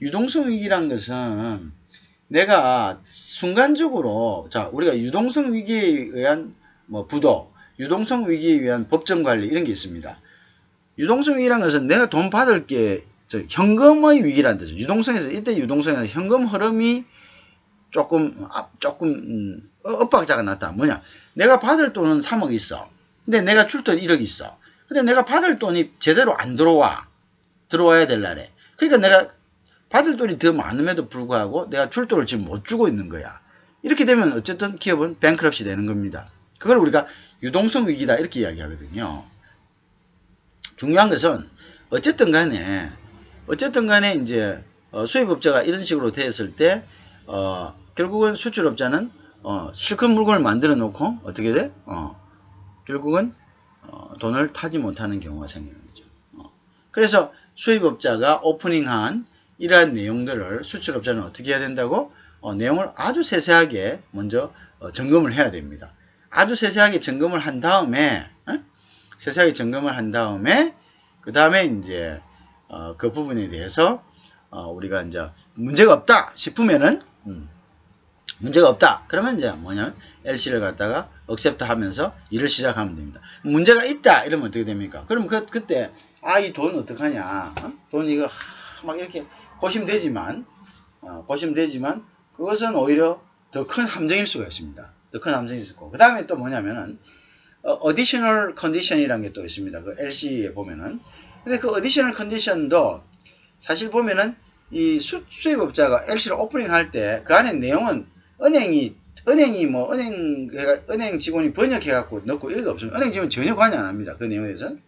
유동성 위기란 것은 내가 순간적으로 자, 우리가 유동성 위기에 의한 뭐 부도, 유동성 위기에 의한 법정 관리 이런 게 있습니다. 유동성 위기란 것은 내가 돈 받을 게 현금의 위기라는 뜻이죠. 유동성에서 이때 유동성에서 현금 흐름이 조금 엇박자가 났다. 뭐냐? 내가 받을 돈은 3억 있어. 근데 내가 줄 돈 1억 있어. 근데 내가 받을 돈이 제대로 안 들어와야 될 날에. 그러니까 내가 받을 돈이 더 많음에도 불구하고 내가 줄 돈을 지금 못 주고 있는 거야. 이렇게 되면 어쨌든 기업은 뱅크럽시 되는 겁니다. 그걸 우리가 유동성 위기다 이렇게 이야기하거든요. 중요한 것은 어쨌든 간에 이제 수입업자가 이런 식으로 되었을 때 결국은 수출업자는 실컷 물건을 만들어 놓고 어떻게 돼? 결국은 돈을 타지 못하는 경우가 생기는 거죠. 그래서 수입업자가 오프닝한 이러한 내용들을 수출업자는 어떻게 해야 된다고? 내용을 아주 세세하게 먼저 점검을 해야 됩니다. 아주 세세하게 점검을 한 다음에 그 다음에 이제 그 부분에 대해서 우리가 이제 문제가 없다 싶으면은 문제가 없다. 그러면 이제 뭐냐면 LC를 갖다가 accept 하면서 일을 시작하면 됩니다. 문제가 있다 이러면 어떻게 됩니까? 그럼 그때 이 돈 어떡하냐? 돈 이거 막 이렇게 고심되지만 그것은 오히려 더 큰 함정일 수가 있습니다. 더 큰 함정일 수 있고 그 다음에 또 뭐냐면은 additional condition이라는 게 또 있습니다. 그 LC에 보면은 근데 그 additional condition도 사실 보면은 이 수입업자가 LC를 오프닝 할 때 그 안에 내용은 은행 직원이 번역해 갖고 넣고 이런 거 없습니다. 은행 직원은 전혀 관여 안 합니다. 그 내용에 대해서는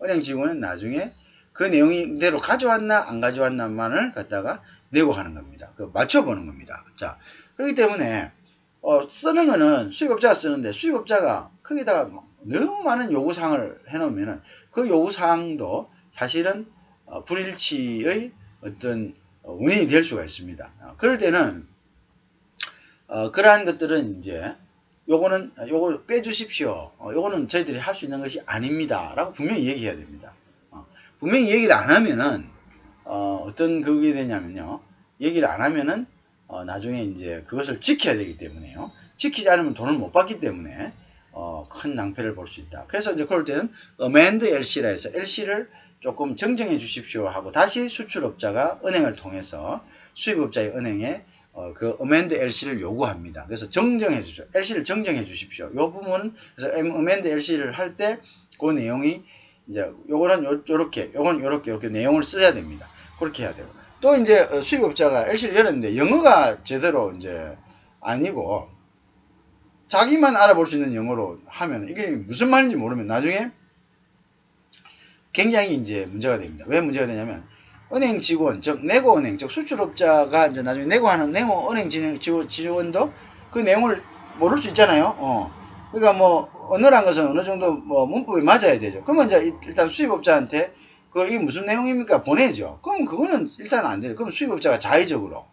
은행 직원은 나중에 그 내용대로 가져왔나 안 가져왔나만을 갖다가 내고 하는 겁니다. 맞춰보는 겁니다. 자, 그렇기 때문에 쓰는 거는 수입업자가 쓰는데 수입업자가 거기다가 너무 많은 요구사항을 해놓으면은 그 요구사항도 사실은 불일치의 어떤 원인이 될 수가 있습니다. 그럴 때는 그러한 것들은 이제 요거 빼주십시오. 요거는 저희들이 할 수 있는 것이 아닙니다. 라고 분명히 얘기해야 됩니다. 분명히 얘기를 안 하면은 어떤 그게 되냐면요. 얘기를 안 하면은 나중에 이제 그것을 지켜야 되기 때문에요. 지키지 않으면 돈을 못 받기 때문에 큰 낭패를 볼 수 있다. 그래서 이제 그럴 때는 amend LC라 해서 LC를 조금 정정해 주십시오 하고 다시 수출업자가 은행을 통해서 수입업자의 은행에 그 amend LC를 요구합니다. 그래서 정정해 주십시오. LC를 정정해 주십시오. 요 부분은 그래서 amend LC를 할 때 그 내용이 이제 요거는 요렇게 내용을 써야 됩니다. 그렇게 해야 되고 또 이제 수입업자가 LC를 열었는데 영어가 제대로 이제 아니고 자기만 알아볼 수 있는 영어로 하면 이게 무슨 말인지 모르면 나중에 굉장히 이제 문제가 됩니다. 왜 문제가 되냐면 은행 직원, 즉 내고은행, 즉 수출업자가 이제 나중에 내고하는 내고은행 직원도 그 내용을 모를 수 있잖아요. 그러니까 뭐 언어란 것은 어느 정도 뭐 문법이 맞아야 되죠. 그러면 이제 일단 수입업자한테 이게 무슨 내용입니까? 보내죠. 그럼 그거는 일단 안 돼요. 그럼 수입업자가 자의적으로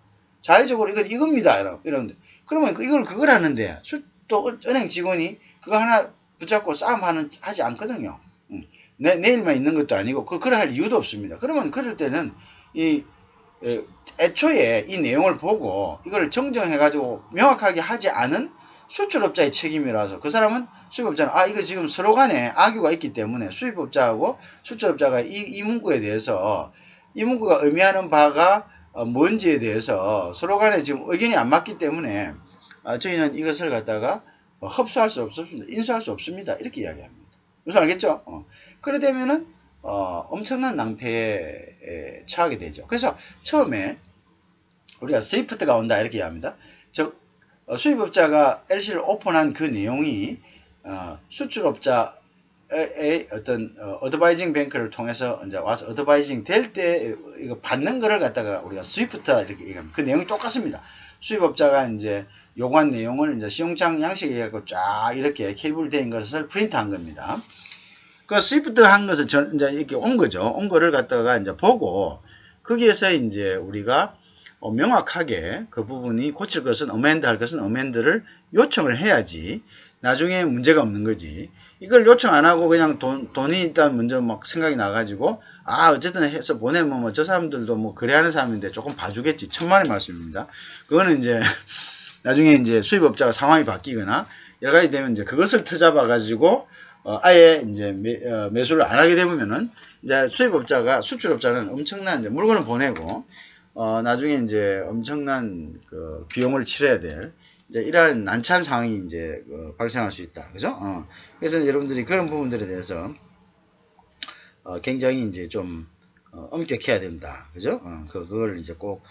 이겁니다. 이러는데 그러면 그걸 하는데 또 은행 직원이 그거 하나 붙잡고 하지 않거든요. 내일만 있는 것도 아니고 그걸 할 이유도 없습니다. 그러면 그럴 때는 애초에 이 내용을 보고 이걸 정정해가지고 명확하게 하지 않은 수출업자의 책임이라서 그 사람은 수입업자는 이거 지금 서로 간에 악유가 있기 때문에 수입업자하고 수출업자가 이 문구에 대해서 이 문구가 의미하는 바가 뭔지에 대해서 서로 간에 지금 의견이 안 맞기 때문에 저희는 이것을 갖다가 흡수할 수 없습니다. 인수할 수 없습니다. 이렇게 이야기합니다. 무슨 알겠죠? 그래 되면은 엄청난 낭패에 처하게 되죠. 그래서 처음에 우리가 스위프트가 온다 이렇게 이야기합니다. 즉 수입업자가 LC를 오픈한 그 내용이 수출업자의 어떤 어드바이징 뱅크를 통해서 이제 와서 어드바이징 될 때 이거 받는 거를 갖다가 우리가 스위프트 이렇게 얘기합니다. 그 내용이 똑같습니다. 수입업자가 이제 요구한 내용을 이제 시용창 양식에 해갖고 쫙 이렇게 케이블된 것을 프린트한 겁니다. 그 스위프트 한 것을 이제 이렇게 온 거죠. 온 거를 갖다가 이제 보고 거기에서 이제 우리가 명확하게 그 부분이 고칠 것은 어멘드 할 것은 어멘드를 요청을 해야지 나중에 문제가 없는 거지. 이걸 요청 안 하고 그냥 돈이 일단 먼저 막 생각이 나가지고 어쨌든 해서 보내면 뭐 저 사람들도 뭐 거래하는 사람인데 조금 봐주겠지. 천만의 말씀입니다. 그거는 이제 나중에 이제 수입업자가 상황이 바뀌거나 여러 가지 되면 이제 그것을 터잡아 가지고 아예 이제 매수를 안 하게 되면은 이제 수입업자가 수출업자는 엄청난 이제 물건을 보내고 나중에 이제 엄청난 그 비용을 치러야 될 이제 이러한 난처한 상황이 이제 발생할 수 있다. 그죠? 그래서 여러분들이 그런 부분들에 대해서 굉장히 이제 좀 엄격해야 된다. 그죠? 그걸 이제 꼭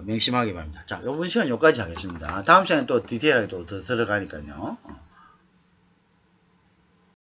명심하기 바랍니다. 자, 이번 시간 여기까지 하겠습니다. 다음 시간에 또 디테일하게 또 더 들어가니까요.